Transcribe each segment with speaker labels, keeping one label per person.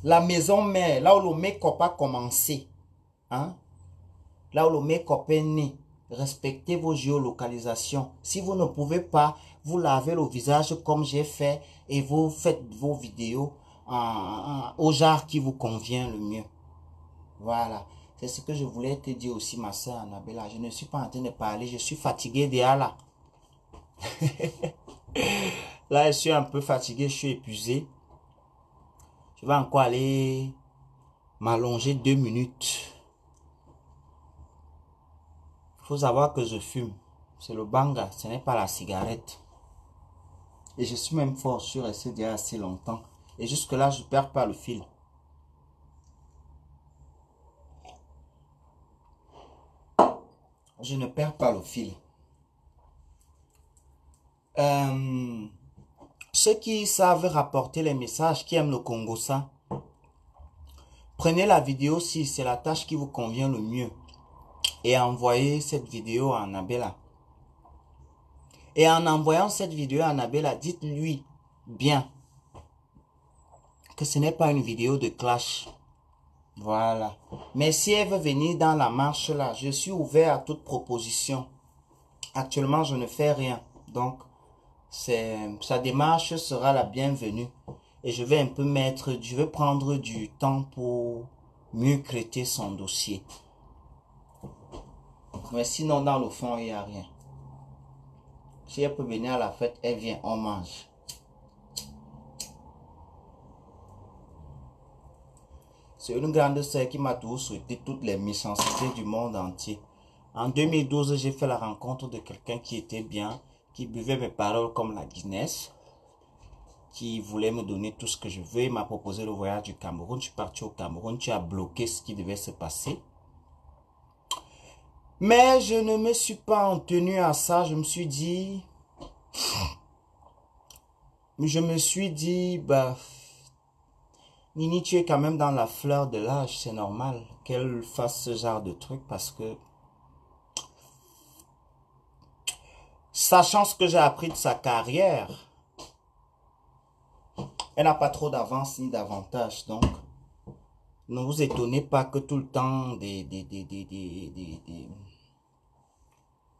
Speaker 1: La maison mère, là où le make-up a commencé. Hein? Là où le make-up est né. Respectez vos géolocalisations. Si vous ne pouvez pas, vous lavez le visage comme j'ai fait et vous faites vos vidéos au genre qui vous convient le mieux. Voilà. C'est ce que je voulais te dire aussi, ma soeur Annabella. Je ne suis pas en train de parler, je suis fatigué déjà là. Là, je suis un peu fatigué, je suis épuisé. Je vais encore aller m'allonger 2 minutes. Il faut savoir que je fume. C'est le banga, ce n'est pas la cigarette. Et je suis même fort, je suis resté déjà assez longtemps. Et jusque là, je ne perds pas le fil. Je ne perds pas le fil. Ceux qui savent rapporter les messages, qui aiment le Congo, ça, prenez la vidéo si c'est la tâche qui vous convient le mieux. Et envoyez cette vidéo à Annabella. Et en envoyant cette vidéo à Annabella, dites-lui bien que ce n'est pas une vidéo de clash. Voilà. Mais si elle veut venir dans la marche là, je suis ouvert à toute proposition. Actuellement, je ne fais rien. Donc, sa démarche sera la bienvenue. Et je vais un peu je vais prendre du temps pour mieux traiter son dossier. Mais sinon, dans le fond, il n'y a rien. Si elle peut venir à la fête, elle vient, on mange. C'est une grande sœur qui m'a toujours souhaité toutes les méchancetés du monde entier. En 2012, j'ai fait la rencontre de quelqu'un qui était bien, qui buvait mes paroles comme la Guinness, qui voulait me donner tout ce que je veux. Il m'a proposé le voyage du Cameroun. Je suis parti au Cameroun, tu as bloqué ce qui devait se passer. Mais je ne me suis pas en tenu à ça. Je me suis dit, bah, Nini, tu es quand même dans la fleur de l'âge, c'est normal qu'elle fasse ce genre de truc parce que, sachant ce que j'ai appris de sa carrière, elle n'a pas trop d'avance ni d'avantage, donc ne vous étonnez pas que tout le temps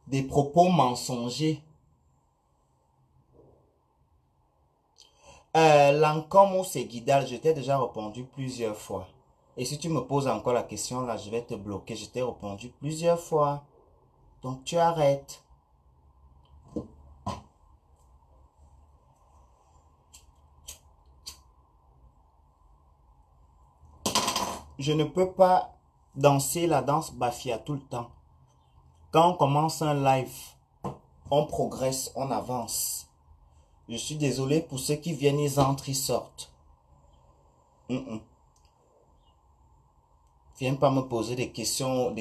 Speaker 1: des propos mensongers. Lancôme ou c'est Guidal, je t'ai déjà répondu plusieurs fois. Et si tu me poses encore la question là, je vais te bloquer. Je t'ai répondu plusieurs fois. Donc tu arrêtes. Je ne peux pas danser la danse Bafia tout le temps. Quand on commence un live, on progresse, on avance. Je suis désolé pour ceux qui viennent, ils entrent, ils sortent. Viens pas me poser des questions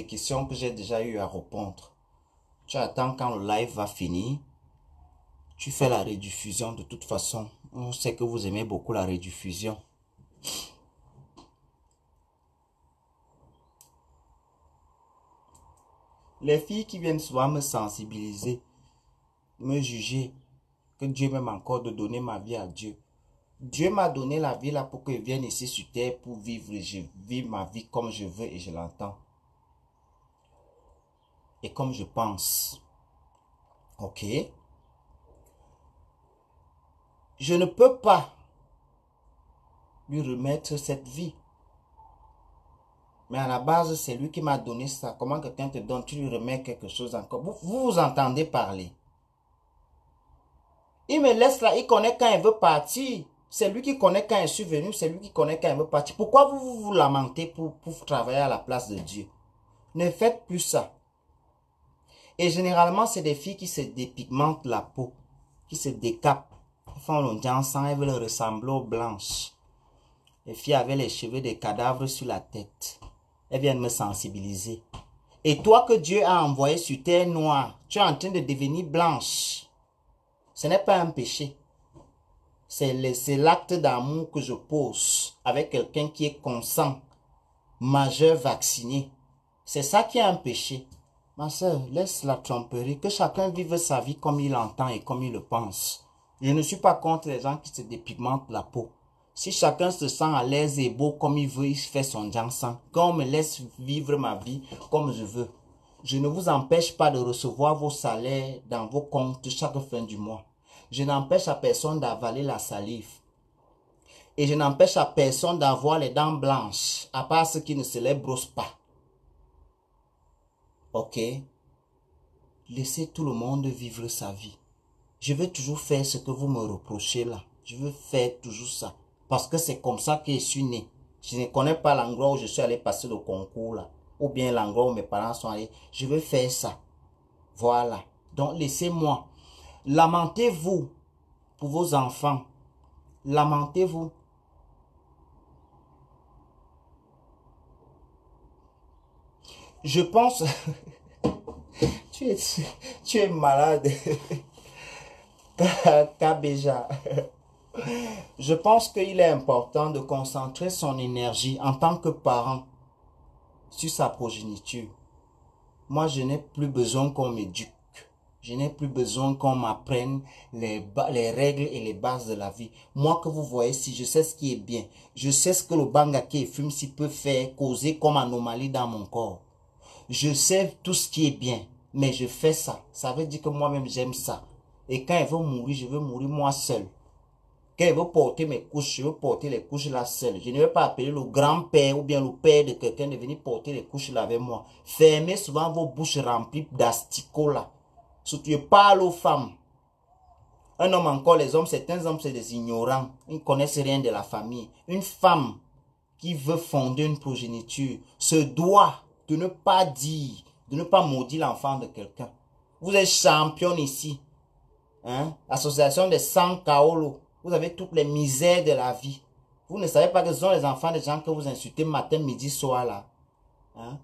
Speaker 1: que j'ai déjà eu à répondre. Tu attends quand le live va finir. Tu fais la rediffusion de toute façon. On sait que vous aimez beaucoup la rediffusion. Les filles qui viennent souvent me sensibiliser, me juger, que Dieu m'aime encore de donner ma vie à Dieu. Dieu m'a donné la vie là pour que je vienne ici sur terre pour vivre. Je vis ma vie comme je veux et je l'entends. Et comme je pense. Ok? Je ne peux pas lui remettre cette vie. Mais à la base, c'est lui qui m'a donné ça. Comment quelqu'un te donne, tu lui remets quelque chose encore. Vous entendez parler. Il me laisse là, il connaît quand il veut partir. C'est lui qui connaît quand je suis venu, c'est lui qui connaît quand il veut partir. Pourquoi vous lamentez pour travailler à la place de Dieu? Ne faites plus ça. Et généralement, c'est des filles qui se dépigmentent la peau, qui se décapent. Elles font le dansant, elles veulent ressembler aux blanches. Les filles avaient les cheveux des cadavres sur la tête. Elles viennent me sensibiliser. Et toi que Dieu a envoyé sur terre noire, tu es en train de devenir blanche. Ce n'est pas un péché. C'est l'acte d'amour que je pose avec quelqu'un qui est consent, majeur, vacciné. C'est ça qui est un péché. Ma soeur, laisse la tromperie, que chacun vive sa vie comme il entend et comme il le pense. Je ne suis pas contre les gens qui se dépigmentent la peau. Si chacun se sent à l'aise et beau comme il veut, il fait son jansan. Quand on me laisse vivre ma vie comme je veux, je ne vous empêche pas de recevoir vos salaires dans vos comptes chaque fin du mois. Je n'empêche à personne d'avaler la salive. Et je n'empêche à personne d'avoir les dents blanches, à part ceux qui ne se les brossent pas. Ok? Laissez tout le monde vivre sa vie. Je veux toujours faire ce que vous me reprochez là. Je veux faire toujours ça. Parce que c'est comme ça que je suis né. Je ne connais pas l'endroit où je suis allé passer le concours là. Ou bien l'endroit où mes parents sont allés. Je veux faire ça. Voilà. Donc laissez-moi. Lamentez-vous pour vos enfants. Lamentez-vous. Je pense... tu es malade. Kabéja. Je pense qu'il est important de concentrer son énergie en tant que parent sur sa progéniture. Moi, je n'ai plus besoin qu'on m'éduque. Je n'ai plus besoin qu'on m'apprenne les règles et les bases de la vie. Moi que vous voyez, si je sais ce qui est bien, je sais ce que le bangake et fume si peut faire causer comme anomalie dans mon corps. Je sais tout ce qui est bien, mais je fais ça. Ça veut dire que moi-même j'aime ça. Et quand elle veut mourir, je veux mourir moi seul. Quand elle veut porter mes couches, je veux porter les couches là seul. Je ne vais pas appeler le grand-père ou bien le père de quelqu'un de venir porter les couches là avec moi. Fermez souvent vos bouches remplies d'asticots là. Si tu parles aux femmes, un homme encore, les hommes, certains hommes c'est des ignorants. Ils ne connaissent rien de la famille. Une femme qui veut fonder une progéniture se doit de ne pas dire, de ne pas maudire l'enfant de quelqu'un. Vous êtes championne ici. Hein? Association des 100 Kaolo. Vous avez toutes les misères de la vie. Vous ne savez pas que ce sont les enfants des gens que vous insultez matin, midi, soir là. Hein?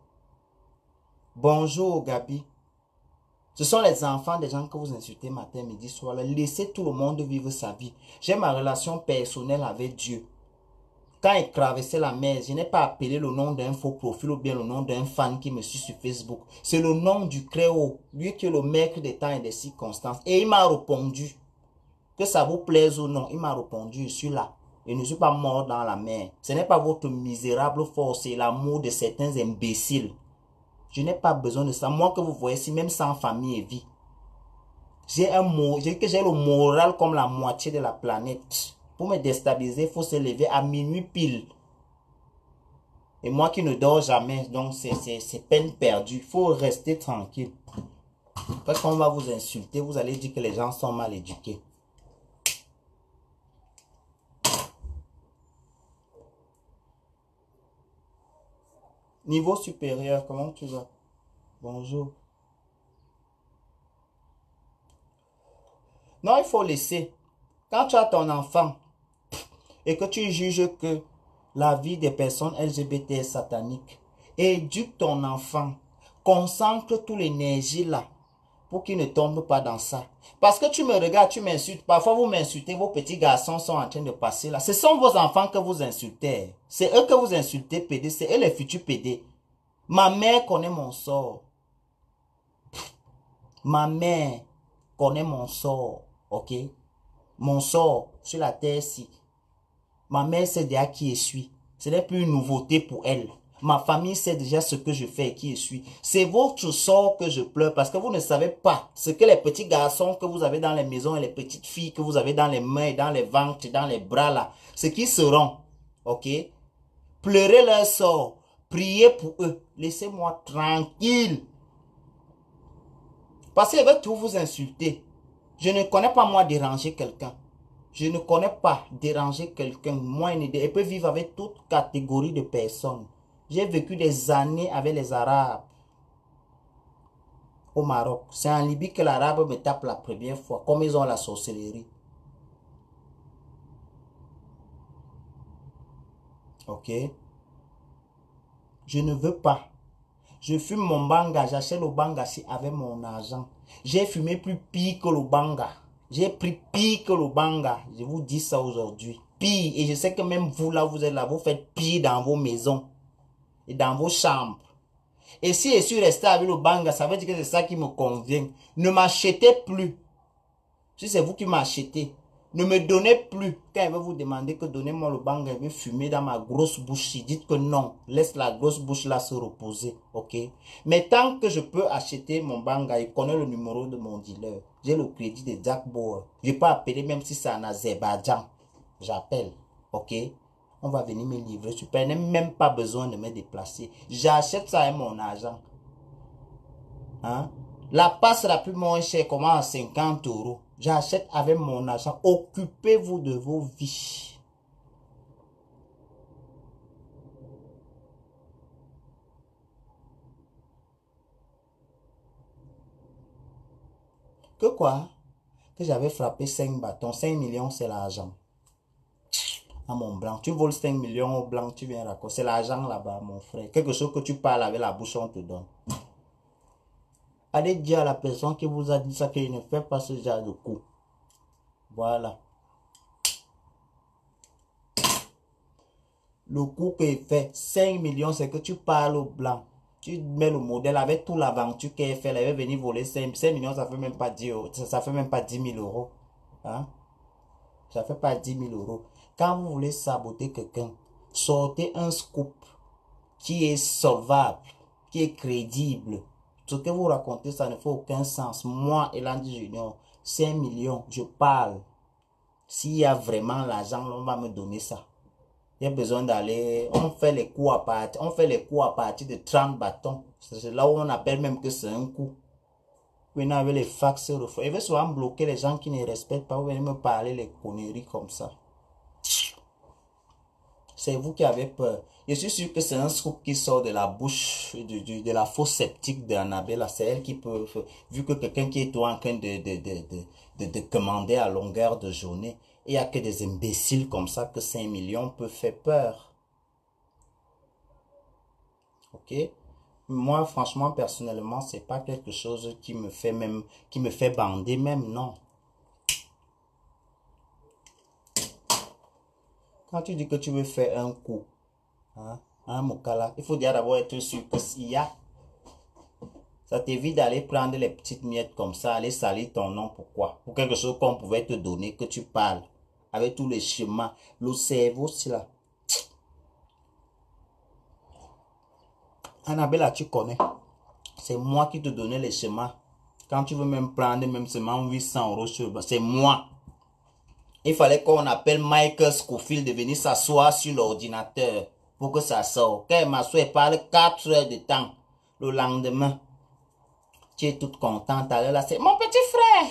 Speaker 1: Bonjour Gabi. Ce sont les enfants des gens que vous insultez matin, midi, soir là. Laissez tout le monde vivre sa vie. J'ai ma relation personnelle avec Dieu. Quand il traversait la mer, je n'ai pas appelé le nom d'un faux profil ou bien le nom d'un fan qui me suit sur Facebook. C'est le nom du Créo, lui qui est le maître des temps et des circonstances. Et il m'a répondu, que ça vous plaise ou non, il m'a répondu, je suis là. Je ne suis pas mort dans la mer. Ce n'est pas votre misérable force et l'amour de certains imbéciles. Je n'ai pas besoin de ça. Moi que vous voyez ici, même sans famille et vie. J'ai le moral comme la moitié de la planète. Pour me déstabiliser, il faut se lever à minuit pile. Et moi qui ne dors jamais, donc c'est peine perdue. Il faut rester tranquille. Parce qu'on va vous insulter, vous allez dire que les gens sont mal éduqués. Niveau supérieur, comment tu vas? Bonjour. Non, il faut laisser. Quand tu as ton enfant et que tu juges que la vie des personnes LGBT est satanique, éduque ton enfant. Concentre toute l'énergie là pour qu'il ne tombe pas dans ça. Parce que tu me regardes, tu m'insultes. Parfois, vous m'insultez, vos petits garçons sont en train de passer là. Ce sont vos enfants que vous insultez. C'est eux que vous insultez, PD. C'est eux les futurs PD. Ma mère connaît mon sort. Ma mère connaît mon sort. Ok? Mon sort sur la terre-ci. Ma mère sait déjà qui je suis. Ce n'est plus une nouveauté pour elle. Ma famille sait déjà ce que je fais et qui je suis. C'est votre sort que je pleure parce que vous ne savez pas ce que les petits garçons que vous avez dans les maisons et les petites filles que vous avez dans les mains, dans les ventres, dans les bras là, ce qui seront. Ok? Pleurez leur sort. Priez pour eux. Laissez-moi tranquille. Parce qu'elle veut tout vous insulter. Je ne connais pas moi déranger quelqu'un. Je ne connais pas déranger quelqu'un. Moi, elle peut vivre avec toute catégorie de personnes. J'ai vécu des années avec les Arabes au Maroc. C'est en Libye que l'Arabe me tape la première fois. Comme ils ont la sorcellerie. Ok? Je ne veux pas. Je fume mon banga. J'achète le banga avec mon argent. J'ai fumé plus pire que le banga. J'ai pris pire que le banga. Je vous dis ça aujourd'hui. Pire. Et je sais que même vous là, vous êtes là, vous faites pire dans vos maisons. Et dans vos chambres. Et si je suis resté avec le banga, ça veut dire que c'est ça qui me convient. Ne m'achetez plus. Si c'est vous qui m'achetez, Ne me donnez plus. Quand il va vous demander que donnez-moi le banga, il veut fumer dans ma grosse bouche. Dites que non. Laisse la grosse bouche là se reposer. Ok? Mais tant que je peux acheter mon banga, il connaît le numéro de mon dealer. J'ai le crédit de Jack Bauer. Je peux appeler même si c'est en Azerbaïdjan. J'appelle. Ok? On va venir me livrer. Je n'ai même pas besoin de me déplacer. J'achète ça avec mon argent. Hein? La passe la plus moins chère commence à 50 euros. J'achète avec mon argent. Occupez-vous de vos vies. Que quoi? Que j'avais frappé 5 bâtons. 5 millions, c'est l'argent. À mon blanc. Tu voles 5 millions au blanc, tu viens raconter. C'est l'argent là-bas, mon frère. Quelque chose que tu parles avec la bouche, on te donne. Allez dire à la personne qui vous a dit ça qu'il ne fait pas ce genre de coup. Voilà. Le coup qu'il fait, 5 millions, c'est que tu parles au blanc. Tu mets le modèle avec toute l'aventure qu'elle fait. Elle va venir voler 5 millions, ça fait même pas 10 euros. Ça fait même pas 10 000 euros. Hein? Ça fait pas 10 000 euros. Quand vous voulez saboter quelqu'un, sortez un scoop qui est solvable, qui est crédible. Ce que vous racontez, ça ne fait aucun sens. Moi, Elandi Junior, 5 millions, je parle. S'il y a vraiment l'argent, on va me donner ça. Il y a besoin d'aller, on fait les coups à partir de 30 bâtons. C'est là où on appelle même que c'est un coup. Maintenant avec les fax, il veut souvent bloquer les gens qui ne respectent pas. Vous venez me parler les conneries comme ça. C'est vous qui avez peur. Je suis sûr que c'est un scoop qui sort de la bouche de la fausse sceptique d'Annabelle. C'est elle qui peut, vu que quelqu'un qui est en train de commander à longueur de journée, il n'y a que des imbéciles comme ça que 5 millions peuvent faire peur. Ok? Moi, franchement, personnellement, c'est pas quelque chose qui me fait bander même, non. Quand tu dis que tu veux faire un coup, hein, un mokala, il faut déjà d'abord être sûr que s'il y a, ça t'évite d'aller prendre les petites miettes comme ça, aller salir ton nom. Pourquoi? Pour quelque chose qu'on pouvait te donner, que tu parles, avec tous les schémas, le cerveau, c'est là. Annabella, tu connais. C'est moi qui te donnais les schémas. Quand tu veux même prendre même seulement 800 euros sur le c'est moi. Il fallait qu'on appelle Michael Scofield de venir s'asseoir sur l'ordinateur pour que ça sorte. Quand elle m'assoit, elle parle 4 heures de temps. Le lendemain, tu es toute contente. Alors là, c'est mon petit frère.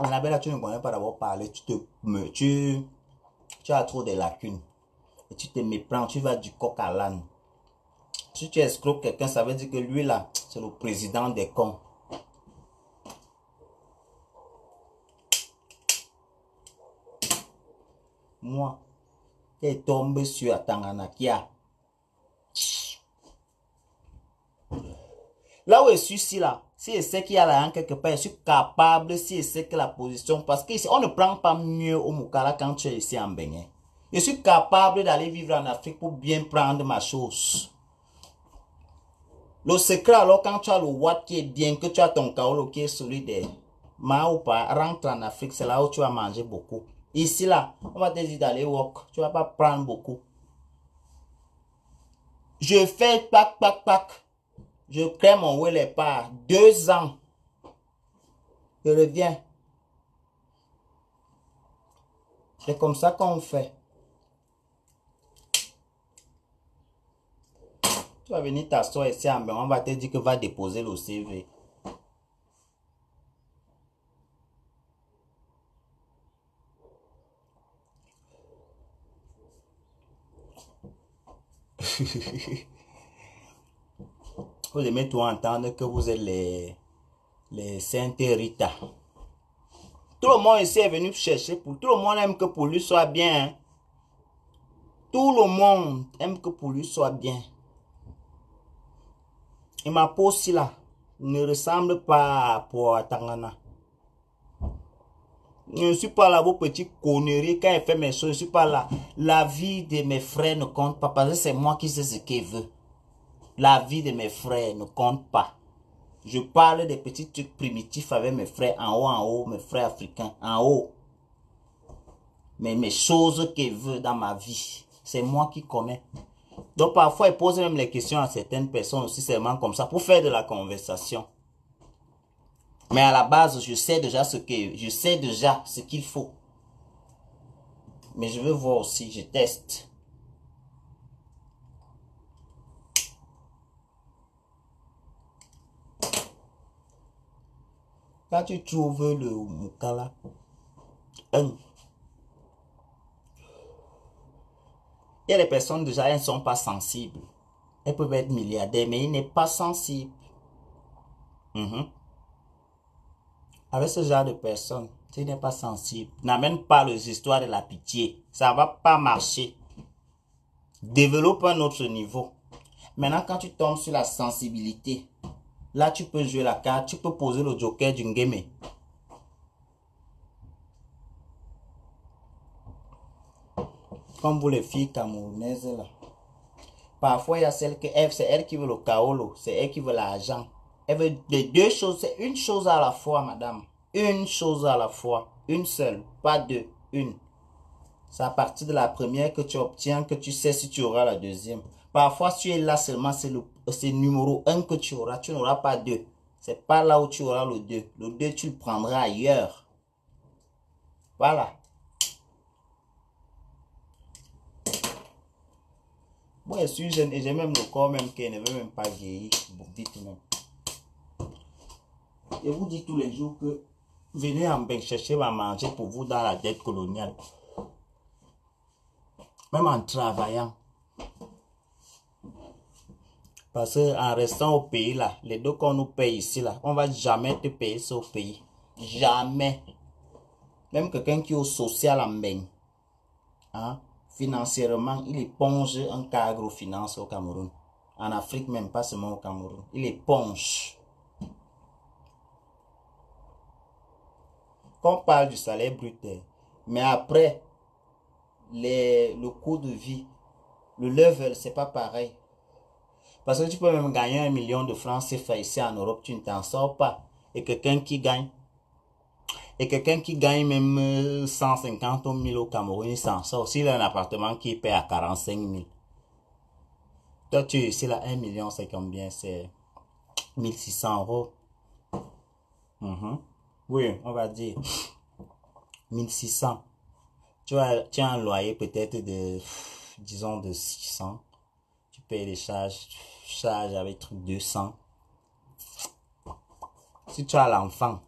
Speaker 1: Annabella, tu ne connais pas d'abord parler. Tu as trop de lacunes. Et tu te méprends. Tu vas du coq à l'âne. Si tu escroques quelqu'un, ça veut dire que lui là, c'est le président des cons. Moi, qui est tombé sur Tanganakia. Là où je suis ici, là, si je sais qu'il y a là quelque part, je suis capable, si je sais que la position, parce qu'ici, on ne prend pas mieux au Mukala quand tu es ici en Bénin. Je suis capable d'aller vivre en Afrique pour bien prendre ma chose. Le secret, alors, quand tu as le watt qui est bien, que tu as ton kaolo qui est solidaire, ma ou pas, rentre en Afrique, c'est là où tu vas manger beaucoup. Ici, là, on va te dire d'aller walk, tu ne vas pas prendre beaucoup. Je fais pack. Je crée mon Wele par 2 ans. Je reviens. C'est comme ça qu'on fait. Tu vas venir t'asseoir ici, on va te dire que va déposer le CV. Vous aimez tout entendre que vous êtes les Sainte Rita. Tout le monde ici est venu chercher pour... Tout le monde aime que pour lui soit bien. Hein? Tout le monde aime que pour lui soit bien. Et ma peau aussi là ne ressemble pas à Tangana. Je ne suis pas là vos petites conneries. Quand elle fait mes choses, je ne suis pas là. La vie de mes frères ne compte pas parce que c'est moi qui sais ce qu'elle veut. La vie de mes frères ne compte pas. Je parle des petits trucs primitifs avec mes frères en haut, mes frères africains en haut. Mais mes choses qu'elle veut dans ma vie, c'est moi qui connais. Donc parfois, il pose même les questions à certaines personnes aussi seulement comme ça pour faire de la conversation. Mais à la base, je sais déjà ce qu'il faut. Mais je veux voir aussi, je teste. Quand tu trouves le Mukala, il y a des personnes déjà, elles ne sont pas sensibles. Elles peuvent être milliardaires, mais ils n'est pas sensible. Avec ce genre de personnes, tu n'es pas sensible. N'amène pas les histoires de la pitié. Ça ne va pas marcher. Développe un autre niveau. Maintenant, quand tu tombes sur la sensibilité, là, tu peux jouer la carte. Tu peux poser le joker du game. Comme vous les filles camerounaises là. Parfois, il y a celle que c'est elle qui veut le kaolo. C'est elle qui veut l'argent. Elle veut les deux choses. C'est une chose à la fois, madame. Une chose à la fois. Une seule. Pas deux. Une. C'est à partir de la première que tu obtiens que tu sais si tu auras la deuxième. Parfois, si tu es là seulement, c'est le numéro 1 que tu auras. Tu n'auras pas deux. C'est pas là où tu auras le 2. Le 2, tu le prendras ailleurs. Voilà. Moi, je suis jeune et j'ai même le corps même qui ne veut même pas vieillir. Vite même. Je vous dis tous les jours que venez en bain chercher à manger pour vous dans la dette coloniale. Même en travaillant. Parce qu'en restant au pays là, les deux qu'on nous paye ici là, on ne va jamais te payer ça au pays. Jamais. Même quelqu'un qui est au social en bain. Hein? Financièrement, il éponge un cas agrofinance au Cameroun. En Afrique même, pas seulement au Cameroun. Il éponge. Quand on parle du salaire brut, mais après, le coût de vie, le level, c'est pas pareil. Parce que tu peux même gagner 1 million de francs CFA ici en Europe, tu ne t'en sors pas. Et quelqu'un qui gagne même 150 000 au Cameroun, il s'en sort. S'il a un appartement qui paie à 45 000. Toi, tu es ici là, 1 million, c'est combien? C'est 1600 euros. Oui, on va dire 1600. Tu as un loyer peut-être de, disons, de 600. Tu payes les charges avec truc 200. Si tu as l'enfant,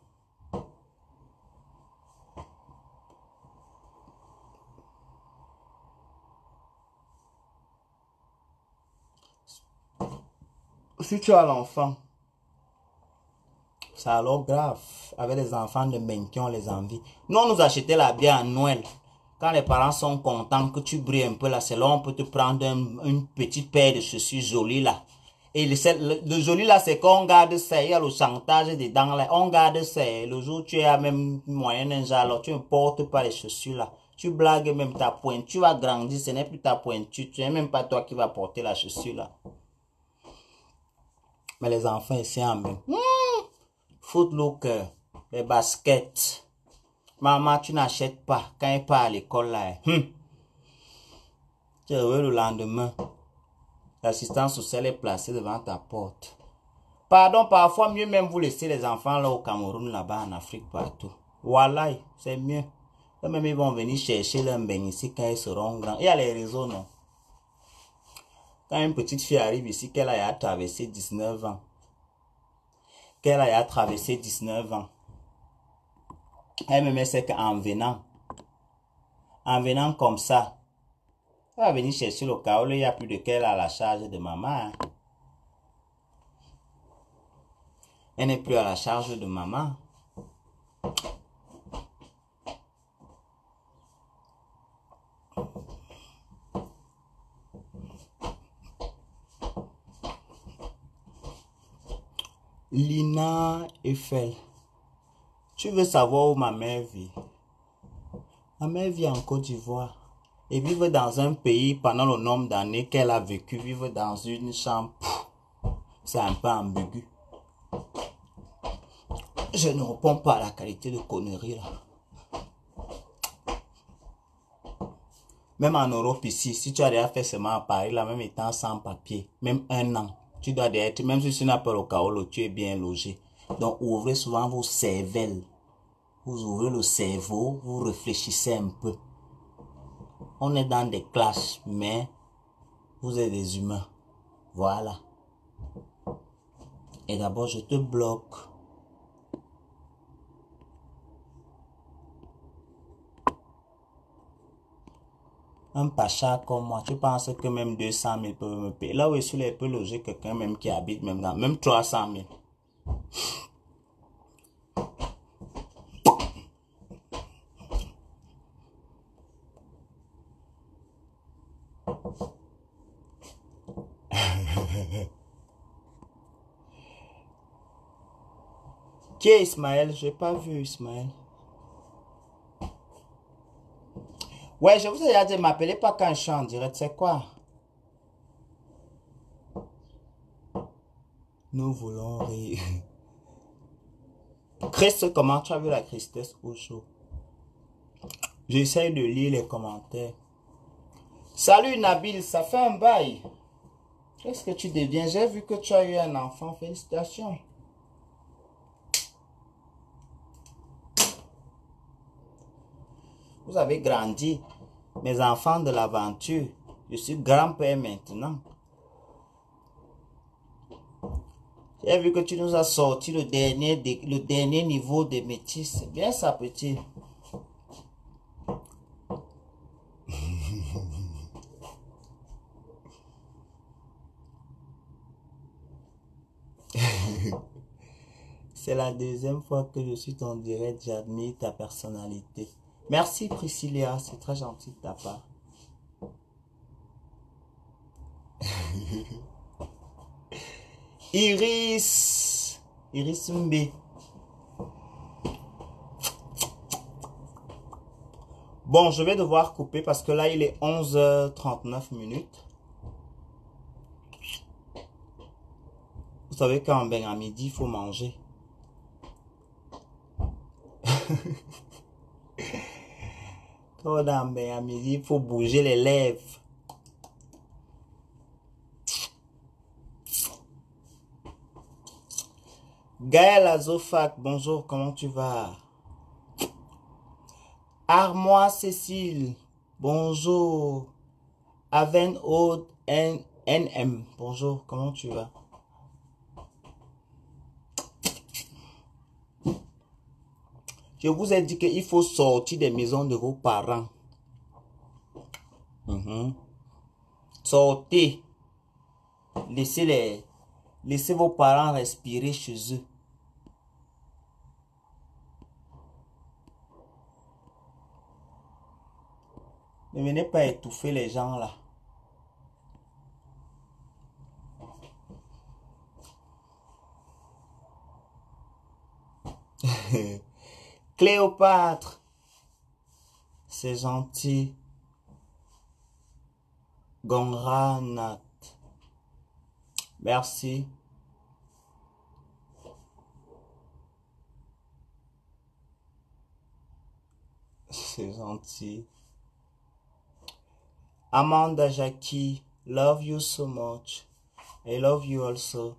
Speaker 1: c'est alors grave. Avec les enfants de même qui ont les envies. Nous, on nous achetait la bière à Noël. Quand les parents sont contents que tu brilles un peu là, c'est là on peut te prendre une petite paire de chaussures jolies là. Et le joli là, c'est qu'on garde ça, il y a le chantage dedans là. On garde ça. Le jour où tu es à même moyen d'un genre, alors tu ne portes pas les chaussures là. Tu blagues même ta pointe. Tu vas grandir, ce n'est plus ta pointure. Tu n'es même pas toi qui vas porter la chaussure là. Mais les enfants ici en même. Footlooker, les baskets. Maman, tu n'achètes pas. Quand il part à l'école là. Tu es heureux le lendemain. L'assistance sociale est placée devant ta porte. Pardon, parfois mieux même vous laisser les enfants là au Cameroun, là-bas en Afrique, partout. Voilà, c'est mieux. Même ils vont venir chercher leur bain ici quand ils seront grands. Il y a les réseaux, non? Quand une petite fille arrive ici, qu'elle a traversé 19 ans. Elle me met c'est qu'en venant comme ça, elle va venir chercher le cas où il n'y a plus de qu'elle à la charge de maman. Hein. Elle n'est plus à la charge de maman. Lina Eiffel. Tu veux savoir où ma mère vit? Ma mère vit en Côte d'Ivoire. Et vivre dans un pays pendant le nombre d'années qu'elle a vécu, vivre dans une chambre, c'est un peu ambigu. Je ne réponds pas à la qualité de connerie là. Même en Europe ici, si tu as déjà fait seulement à Paris, là, même étant sans papier, même un an, tu dois déjà être, même si tu n'as pas le Kaolo, tu es bien logé. Donc, ouvrez souvent vos cervelles. Vous ouvrez le cerveau, vous réfléchissez un peu. On est dans des classes, mais vous êtes des humains. Voilà. Et d'abord, je te bloque. Un pacha comme moi, tu penses que même 200 000 peuvent me payer. Là où je suis, il peut loger quelqu'un même qui habite même dans, même 300 000. Qui est Ismaël? Je n'ai pas vu Ismaël. Ouais, je vous ai déjà dit, m'appelez pas quand je suis en direct, c'est quoi? Nous voulons rire. Christ, comment tu as vu la tristesse au chaud? J'essaie de lire les commentaires. Salut Nabil, ça fait un bail. Qu'est-ce que tu deviens? J'ai vu que tu as eu un enfant, félicitations. Vous avez grandi, mes enfants de l'aventure. Je suis grand-père maintenant. J'ai vu que tu nous as sorti le dernier niveau des métis. C'est bien ça, petit. C'est la deuxième fois que je suis en direct. J'admire ta personnalité. Merci Priscilla, c'est très gentil de ta part. Iris Mbe. Bon, je vais devoir couper parce que là, il est 11h39 minutes. Vous savez quand ben à midi, il faut manger. Quand ben à midi, il faut bouger les lèvres. Gaël Azofac, bonjour, comment tu vas? Armoire Cécile, bonjour. Aven Aude NM, bonjour, comment tu vas? Je vous ai dit qu'il faut sortir des maisons de vos parents. Sortez. Laissez vos parents respirer chez eux. Ne venez pas étouffer les gens là. Cléopâtre. C'est gentil. Gongranat. Merci. C'est gentil. Amanda Jackie, love you so much. I love you also.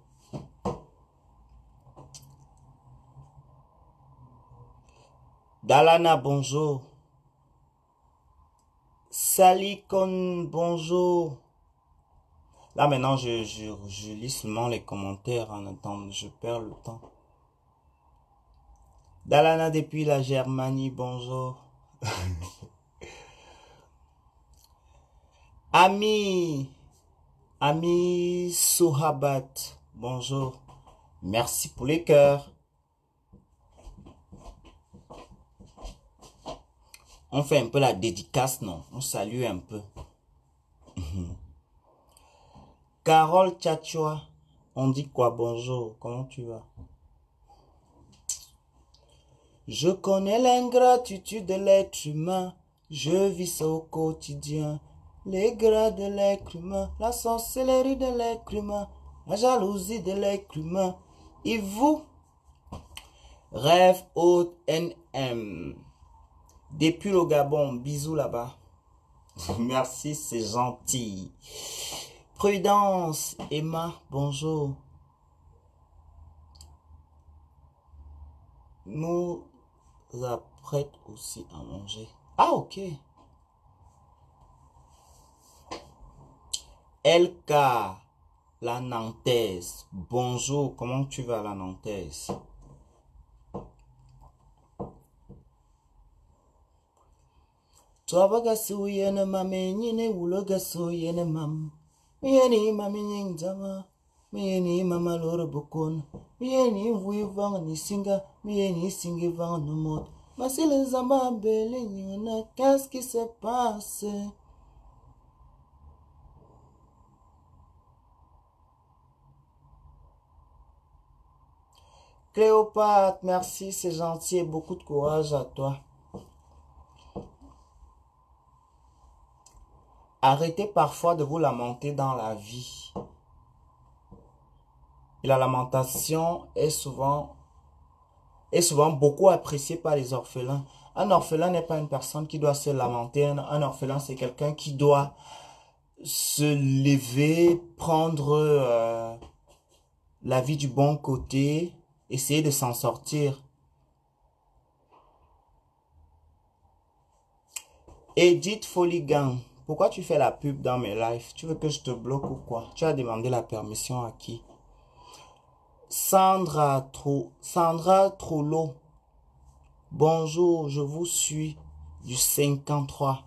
Speaker 1: Dalana, bonjour. Salikon, bonjour. Là maintenant, je lis seulement les commentaires en attendant. Je perds le temps. Dalana depuis la Germanie, bonjour. Ami Souhabat, bonjour. Merci pour les cœurs. On fait un peu la dédicace, non? On salue un peu. Carole Tchatchoua, on dit quoi? Bonjour, comment tu vas? Je connais l'ingratitude de l'être humain. Je vis ça au quotidien. Les gras de l'être humain, la sorcellerie de l'être humain, la jalousie de l'être humain. Et vous, Rêve haute NM. Depuis le Gabon, bisous là-bas. Merci, c'est gentil. Prudence, Emma, bonjour. Nous apprête aussi à manger. Ah, ok. LK, la Nantaise. Bonjour, comment tu vas, la Nantaise? Toi, gasu yene mame nyine wulo gasu yene mam. Mieni mami nyingzama. Mieni mama loro bokon. Mieni vui vang ni singa. Mieni singi vang no mot. Masile zamba bele nyina. Qu'est-ce qui se passe? Cléopâtre, merci, c'est gentil et beaucoup de courage à toi. Arrêtez parfois de vous lamenter dans la vie. Et la lamentation est souvent beaucoup appréciée par les orphelins. Un orphelin n'est pas une personne qui doit se lamenter. Un orphelin, c'est quelqu'un qui doit se lever, prendre la vie du bon côté, essayer de s'en sortir. Edith Foligan, pourquoi tu fais la pub dans mes lives? Tu veux que je te bloque ou quoi? Tu as demandé la permission à qui? Sandra Trollo. Bonjour, je vous suis du 53.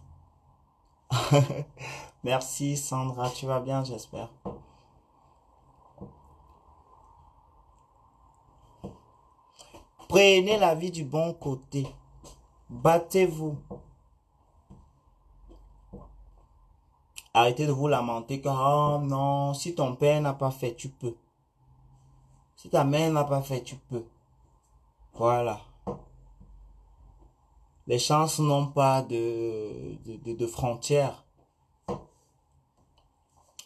Speaker 1: Merci Sandra, tu vas bien, j'espère. Prenez la vie du bon côté. Battez-vous. Arrêtez de vous lamenter que, oh non, si ton père n'a pas fait, tu peux. Si ta mère n'a pas fait, tu peux. Voilà. Les chances n'ont pas de frontières.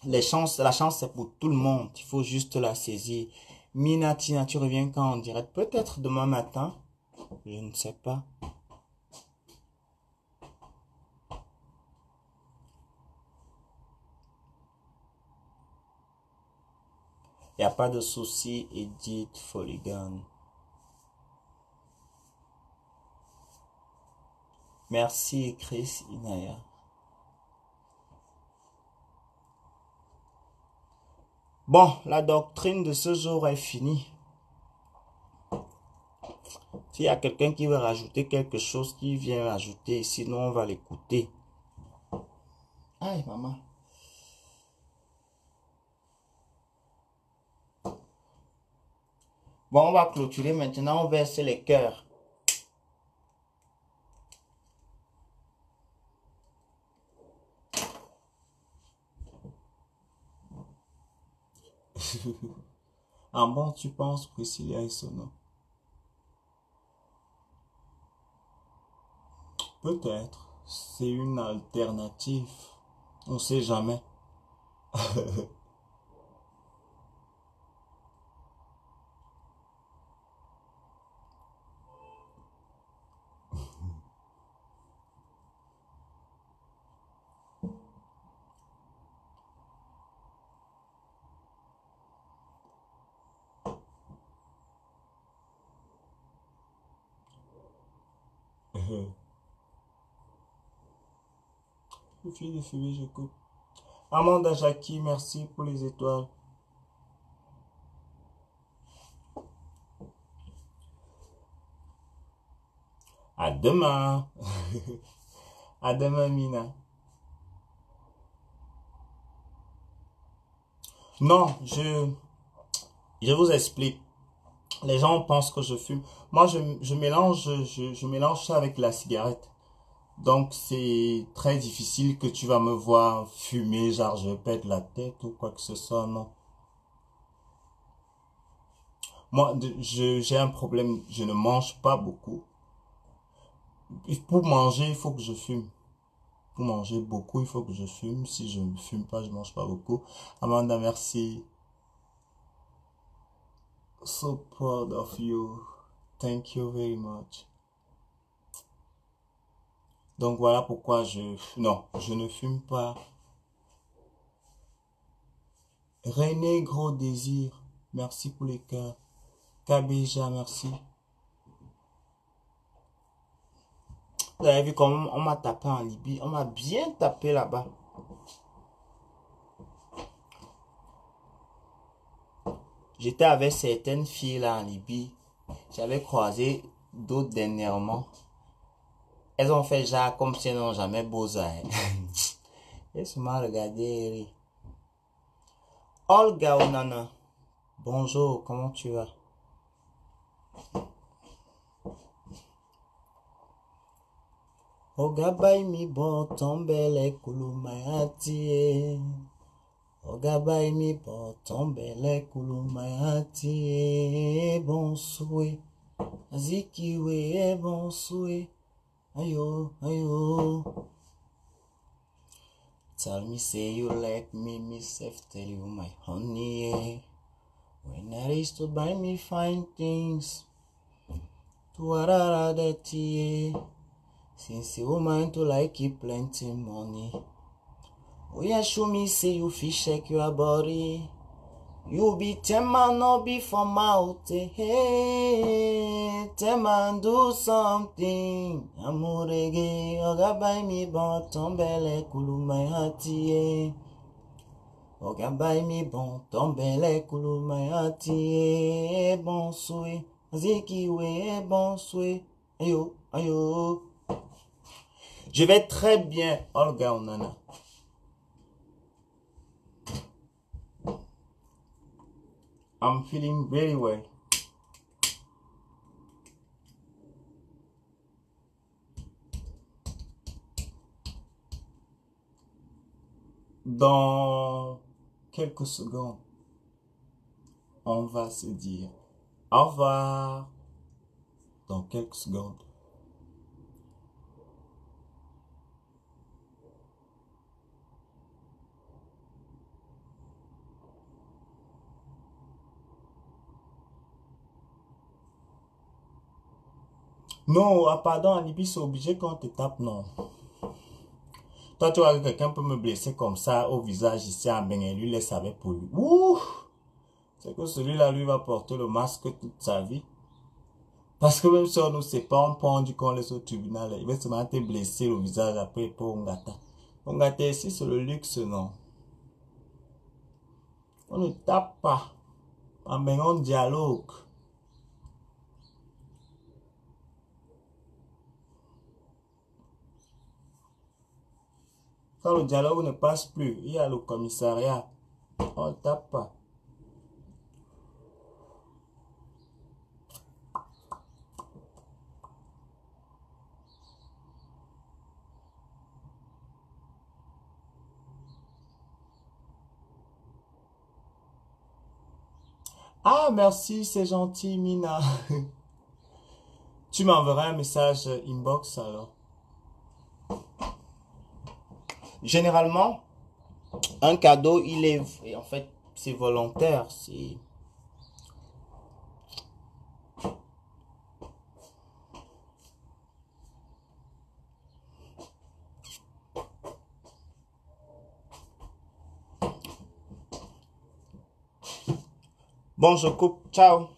Speaker 1: La chance c'est pour tout le monde. Il faut juste la saisir. Mina, Tina, tu reviens quand on dirait? Peut-être demain matin. Je ne sais pas. Il n'y a pas de souci, Edith Foligan. Merci, Chris Inaya. Bon, la doctrine de ce jour est finie. S'il y a quelqu'un qui veut rajouter quelque chose, qui vient rajouter, sinon on va l'écouter. Aïe, maman. Bon, on va clôturer maintenant, on verse les cœurs. Ah bon, tu penses, Priscilla et Sono? Peut-être. C'est une alternative. On sait jamais. Le fil de fumée, j'écoute. Amanda Jackie, merci pour les étoiles. À demain. À demain, Mina. Non, je vous explique. Les gens pensent que je fume. Moi, je mélange ça avec la cigarette. Donc, c'est très difficile que tu vas me voir fumer, genre je pète la tête ou quoi que ce soit, non. Moi, j'ai un problème, je ne mange pas beaucoup. Pour manger, il faut que je fume. Pour manger beaucoup, il faut que je fume. Si je ne fume pas, je mange pas beaucoup. Amanda, merci. So proud of you.
Speaker 2: Thank you very much. Donc voilà pourquoi non, je ne fume pas. René Gros Désir, merci pour les cœurs. Kabéja, merci. Vous avez vu comment on m'a tapé en Libye? On m'a bien tapé là-bas. J'étais avec certaines filles là en Libye. J'avais croisé d'autres dernièrement. Elles ont fait genre comme si elles n'ont jamais besoin. Laisse-moi regarder. Olga Onana. Bonjour, comment tu vas? Ogabai mi bon tombele kulumayati. Ogabai mi bon tombele kulumayati. Bon souhait. Zikiwe bon souhait. Ayo, ayo. Tell me, say you like me, myself tell you my honey. Yeah. When I used to buy me fine things, to what that yeah. Since you woman to like you plenty money. Oh yeah, show me, say you fish shake your body. You be 10 man, no be for mouth. Hey, 10 man do something. Amurege, oga buy me bon tombele kulu my hearty. Oga buy me bon tombele kulu my hearty. Bon souhait, ziki we bon souhait. Ayo, ayo. Je vais très bien, Olga Onana. I'm feeling very well. Dans quelques secondes, on va se dire au revoir. Dans quelques secondes. Non, ah pardon, en Libye, c'est obligé qu'on te tape, non. Toi, tu vois que quelqu'un peut me blesser comme ça au visage ici en Bénin, lui laisse avec pour lui. Ouh! C'est que celui-là, lui, va porter le masque toute sa vie. Parce que même si on ne sait pas, on pendu qu'on laisse au tribunal, il va seulement te blesser le visage après pour Ngata. Ngata ici, c'est le luxe, non. On ne tape pas. En Bénin, on dialogue. Quand le dialogue ne passe plus, il y a le commissariat. On ne tape pas. Ah, merci, c'est gentil, Mina. Tu m'enverras un message inbox alors.
Speaker 1: Généralement, un cadeau, il est... En fait, c'est volontaire. C'est... Bon, je coupe. Ciao.